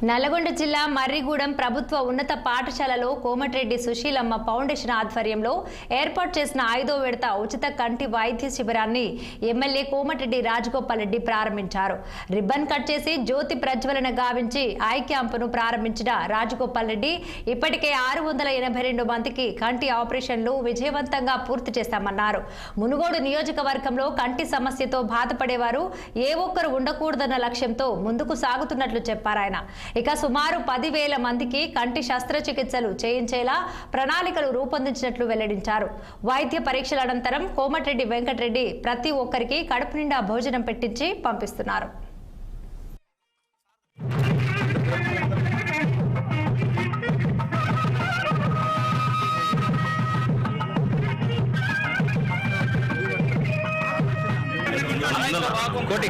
నల్లగొండ జిల్లా మర్రిగూడెం ప్రభుత్వ ఉన్నత పాఠశాలలో కోమటిరెడ్డి సుశీలమ్మ ఫౌండేషన్ ఆధ్వర్యంలో ఏర్పాటు చేసిన 5వ విడత ఉచిత కంటి వైద్య శిబిరాన్ని ఎమ్మెల్యే కోమటిరెడ్డి రాజగోపాల్ రెడ్డి ప్రారంభించారు. రిబ్బన్ కట్ చేసి జ్యోతి ప్రజ్వలన గావించి ఐ క్యాంపును ప్రారంభించిన రాజగోపాల్ రెడ్డి ఇప్పటికే 682 మందికి కంటి ఆపరేషన్లు విజయవంతంగా పూర్తి చేశామన్నారు. మునుగోడు నియోజకవర్గంలో కంటి సమస్యతో బాధపడేవారు ఏ ఒక్కరు ఉండకూడదన్న లక్ష్యంతో ముందుకు సాగుతున్నట్లు చెప్పారాయన. ఇక సుమారు 10,000 మందికి కంటి శస్త్రచికిత్సలు చేయించేలా ప్రణాళికలు రూపొందించినట్లు వెల్లడించారు. వైద్య పరీక్షల అనంతరం కోమటిరెడ్డి వెంకటరెడ్డి ప్రతి ఒక్కరికి కడుపు నిండా భోజనం పెట్టించి పంపిస్తున్నారు. కోటి